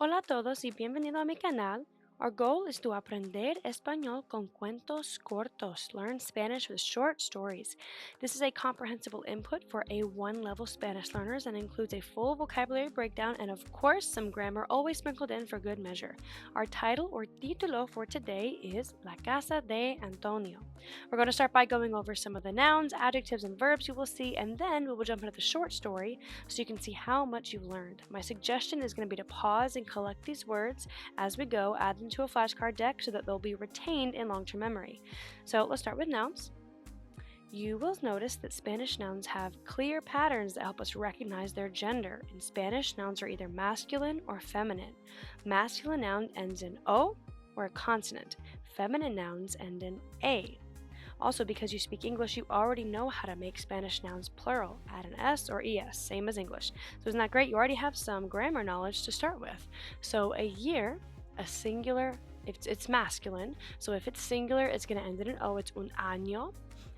Hola a todos y bienvenido a mi canal. Our goal is to aprender español con cuentos cortos, learn Spanish with short stories. This is a comprehensible input for A1 level Spanish learners and includes a full vocabulary breakdown and of course some grammar always sprinkled in for good measure. Our title or título for today is La Casa de Antonio. We're going to start by going over some of the nouns, adjectives, and verbs you will see, and then we will jump into the short story so you can see how much you've learned. My suggestion is going to be to pause and collect these words as we go, add them to a flashcard deck so that they'll be retained in long-term memory. So let's start with nouns. You will notice that Spanish nouns have clear patterns that help us recognize their gender. In Spanish, nouns are either masculine or feminine. Masculine noun ends in O or a consonant. Feminine nouns end in A. Also, because you speak English, you already know how to make Spanish nouns plural. Add an S or ES, same as English. So isn't that great? You already have some grammar knowledge to start with. So a year, a singular, it's masculine. So if it's singular, it's going to end in an O. It's un año.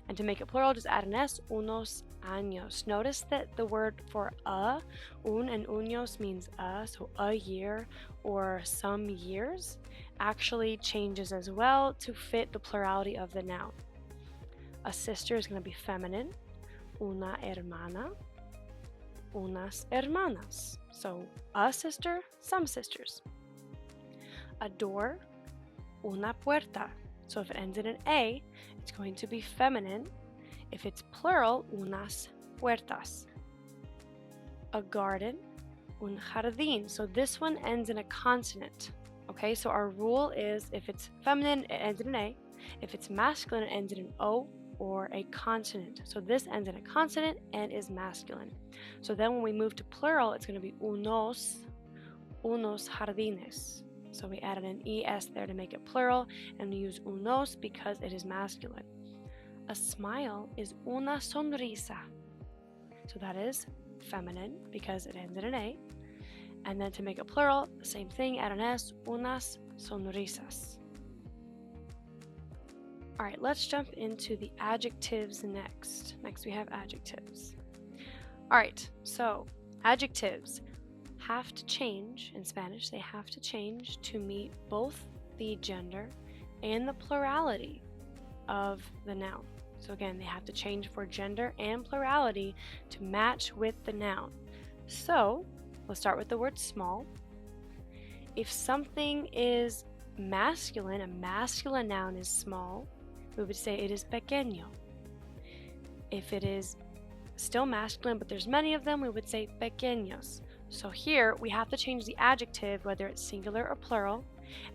And to make it plural, just add an S, unos años. Notice that the word for un and unos means so a year or some years, actually changes as well to fit the plurality of the noun. A sister is going to be feminine, una hermana, unas hermanas. So a sister, some sisters. A door, una puerta. So if it ends in an A, it's going to be feminine. If it's plural, unas puertas. A garden, un jardín. So this one ends in a consonant. Okay, so our rule is if it's feminine, it ends in an A. If it's masculine, it ends in an O or a consonant. So this ends in a consonant and is masculine. So then when we move to plural, it's going to be unos jardines. So we added an ES there to make it plural, and we use unos because it is masculine. A smile is una sonrisa. So that is feminine because it ends in an A. And then to make it plural, the same thing, add an S, unas sonrisas. All right, let's jump into the adjectives next. Next we have adjectives. All right, so adjectives have to change in Spanish. They have to change to meet both the gender and the plurality of the noun. So again, they have to change for gender and plurality to match with the noun. So let's start with the word small. If something is masculine, a masculine noun is small, we would say it is pequeño. If it is still masculine, but there's many of them, we would say pequeños. So here, we have to change the adjective, whether it's singular or plural,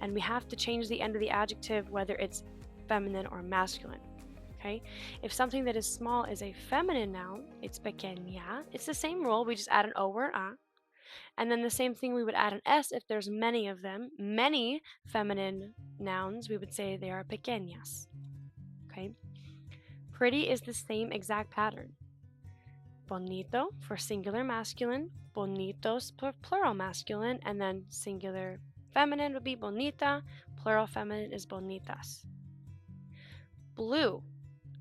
and we have to change the end of the adjective, whether it's feminine or masculine. Okay? If something that is small is a feminine noun, it's pequeña. It's the same rule, we just add an O or an A. And then the same thing, we would add an S if there's many of them. Many feminine nouns, we would say they are pequeñas. Okay? Pretty is the same exact pattern. Bonito for singular masculine, bonitos for plural masculine, and then singular feminine would be bonita, plural feminine is bonitas. Blue.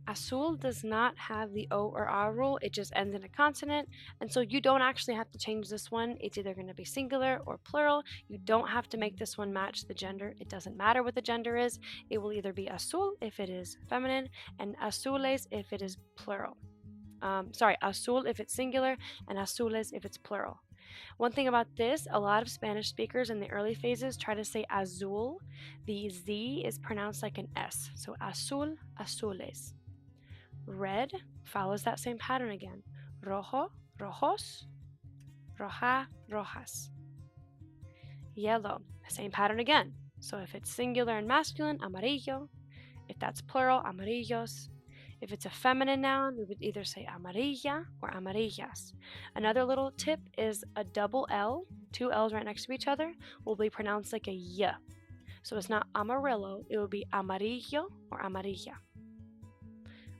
Azul does not have the O or A rule, it just ends in a consonant, and so you don't actually have to change this one. It's either going to be singular or plural. You don't have to make this one match the gender. It doesn't matter what the gender is. It will either be azul if it is feminine, and azules if it is plural. Azul if it's singular, and azules if it's plural. One thing about this, a lot of Spanish speakers in the early phases try to say azul. The Z is pronounced like an S, so azul, azules. Red follows that same pattern again. Rojo, rojos, roja, rojas. Yellow, same pattern again. So if it's singular and masculine, amarillo. If that's plural, amarillos. If it's a feminine noun, we would either say amarilla or amarillas. Another little tip is a double L, two L's right next to each other, will be pronounced like a Y. So it's not amarillo, it will be amarillo or amarilla.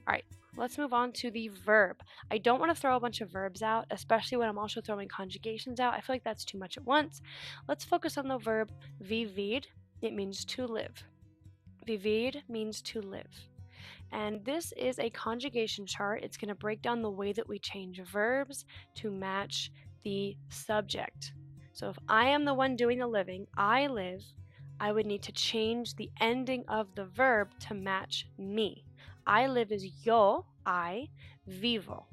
All right, let's move on to the verb. I don't want to throw a bunch of verbs out, especially when I'm also throwing conjugations out. I feel like that's too much at once. Let's focus on the verb vivir. It means to live. Vivir means to live. And this is a conjugation chart. It's going to break down the way that we change verbs to match the subject. So if I am the one doing the living, I live, I would need to change the ending of the verb to match me. I live is yo, I, vivo.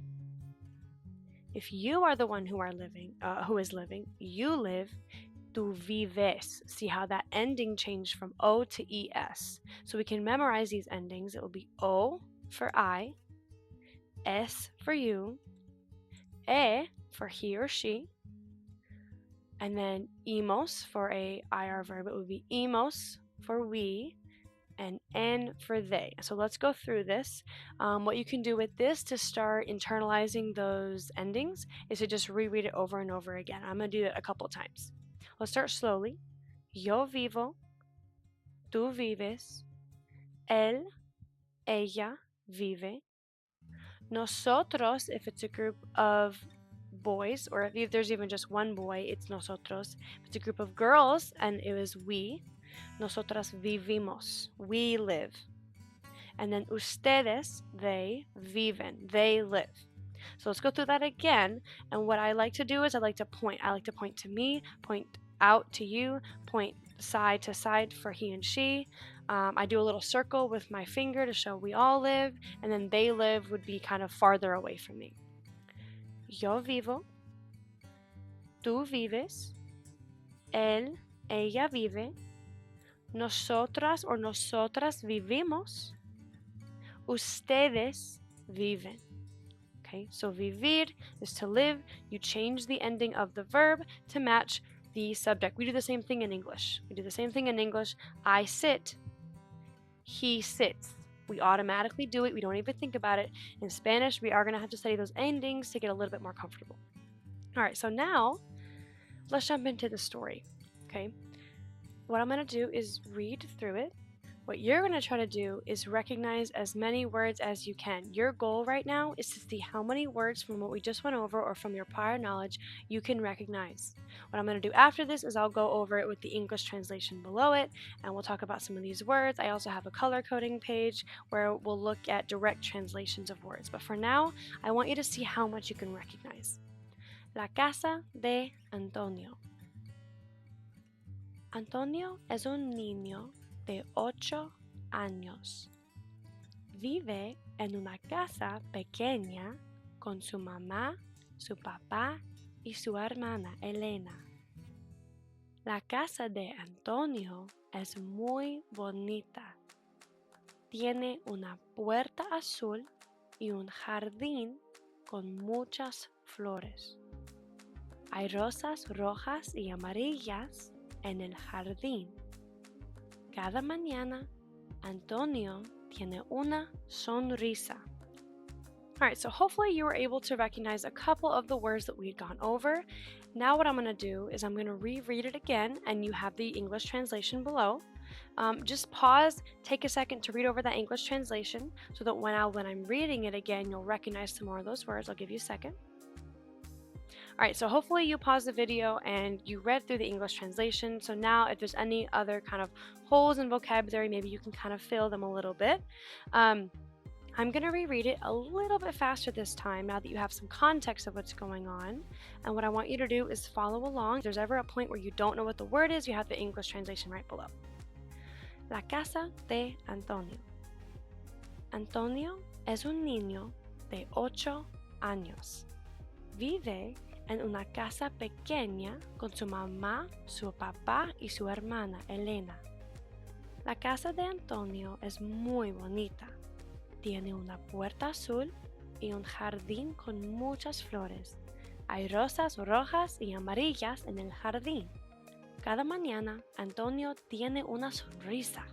If you are the one who is living, you live, tú vives. See how that ending changed from O to ES. So we can memorize these endings. It will be O for I, S for you, E for he or she, and then imos for a IR verb. It would be imos for we, and N for they. So let's go through this. What you can do with this to start internalizing those endings is to just reread it over and over again. I'm going to do it a couple times. Let's start slowly. Yo vivo, tú vives, él, ella vive. Nosotros, if it's a group of boys, or if there's even just one boy, it's nosotros. If it's a group of girls and it was we, nosotras vivimos, we live. And then ustedes, they, viven, they live. So let's go through that again. And what I like to do is I like to point to me, point out to you, point side to side for he and she. I do a little circle with my finger to show we all live, and then they live would be kind of farther away from me. Yo vivo, tú vives, él, ella vive, nosotras or nosotras vivimos, ustedes viven. Okay, so vivir is to live. You change the ending of the verb to match the subject. We do the same thing in English. I sit, he sits. We automatically do it. We don't even think about it. In Spanish, we are going to have to study those endings to get a little bit more comfortable. All right, so now let's jump into the story. Okay, what I'm going to do is read through it. What you're going to try to do is recognize as many words as you can. Your goal right now is to see how many words from what we just went over or from your prior knowledge you can recognize. What I'm going to do after this is I'll go over it with the English translation below it, and we'll talk about some of these words. I also have a color coding page where we'll look at direct translations of words. But for now, I want you to see how much you can recognize. La casa de Antonio. Antonio es un niño de 8 años. Vive en una casa pequeña con su mamá, su papá y su hermana Elena. La casa de Antonio es muy bonita. Tiene una puerta azul y un jardín con muchas flores. Hay rosas rojas y amarillas en el jardín. Cada mañana, Antonio tiene una sonrisa. All right, so hopefully you were able to recognize a couple of the words that we had gone over. Now what I'm going to do is I'm going to reread it again, and you have the English translation below. Just pause, take a second to read over that English translation so that when I'm reading it again, you'll recognize some more of those words. I'll give you a second. Alright, so hopefully you paused the video and you read through the English translation. So now if there's any other kind of holes in vocabulary, maybe you can kind of fill them a little bit. I'm going to reread it a little bit faster this time now that you have some context of what's going on. And what I want you to do is follow along. If there's ever a point where you don't know what the word is, you have the English translation right below. La casa de Antonio. Antonio es un niño de 8 años. Vive en una casa pequeña con su mamá, su papá y su hermana Elena. La casa de Antonio es muy bonita. Tiene una puerta azul y un jardín con muchas flores. Hay rosas rojas y amarillas en el jardín. Cada mañana Antonio tiene una sonrisa.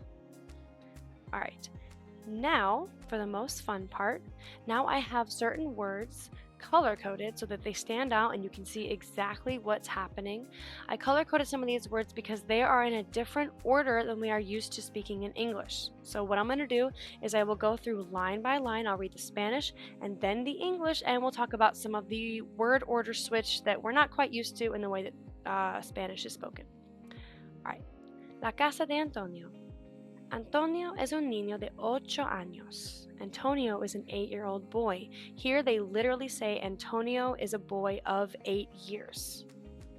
All right, now for the most fun part. Now I have certain words color-coded so that they stand out and you can see exactly what's happening. I color-coded some of these words because they are in a different order than we are used to speaking in English. So what I'm going to do is I will go through line by line. I'll read the Spanish and then the English, and we'll talk about some of the word order switch that we're not quite used to in the way that Spanish is spoken. All right. La casa de Antonio. Antonio es un niño de 8 años. Antonio is an 8-year-old boy. Here they literally say Antonio is a boy of 8 years.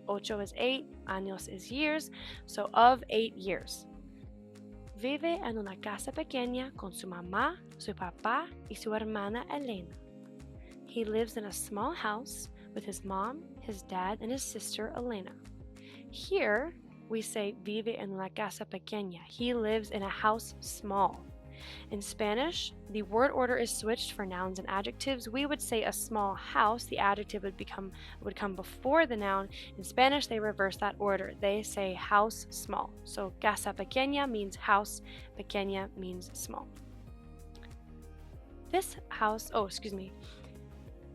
Ocho is 8, años is years, so of 8 years. Vive en una casa pequeña con su mamá, su papá, y su hermana Elena. He lives in a small house with his mom, his dad, and his sister Elena. Here, we say vive en una casa pequeña. He lives in a house small. In Spanish, the word order is switched for nouns and adjectives. We would say a small house. The adjective would come before the noun. In Spanish, they reverse that order. They say house small. So casa pequeña means house, pequeña means small. This house,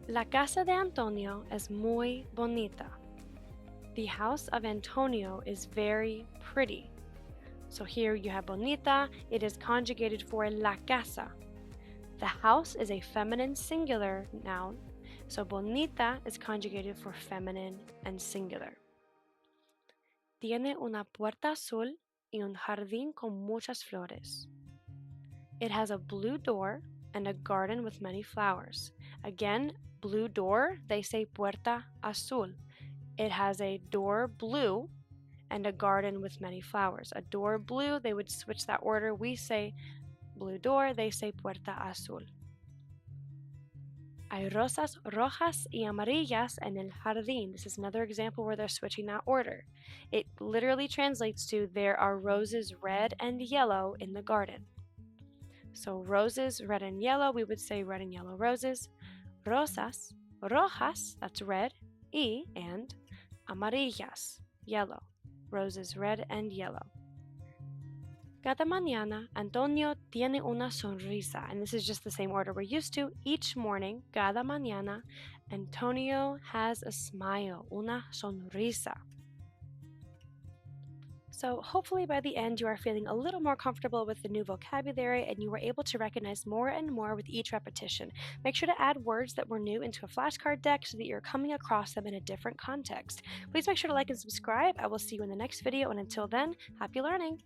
La casa de Antonio es muy bonita. The house of Antonio is very pretty. So here you have bonita, it is conjugated for la casa. The house is a feminine singular noun, so bonita is conjugated for feminine and singular. Tiene una puerta azul y un jardín con muchas flores. It has a blue door and a garden with many flowers. Again, blue door, they say puerta azul. It has a door blue and a garden with many flowers. A door blue, they would switch that order. We say blue door, they say puerta azul. Hay rosas rojas y amarillas en el jardín. This is another example where they're switching that order. It literally translates to there are roses red and yellow in the garden. So roses, red and yellow, we would say red and yellow roses. Rosas, rojas, that's red, y, and amarillas, yellow. Roses red and yellow. Cada mañana, Antonio tiene una sonrisa. And this is just the same order we're used to. Each morning, cada mañana, Antonio has a smile, una sonrisa. So hopefully by the end you are feeling a little more comfortable with the new vocabulary and you were able to recognize more and more with each repetition. Make sure to add words that were new into a flashcard deck so that you're coming across them in a different context. Please make sure to like and subscribe. I will see you in the next video, and until then, happy learning!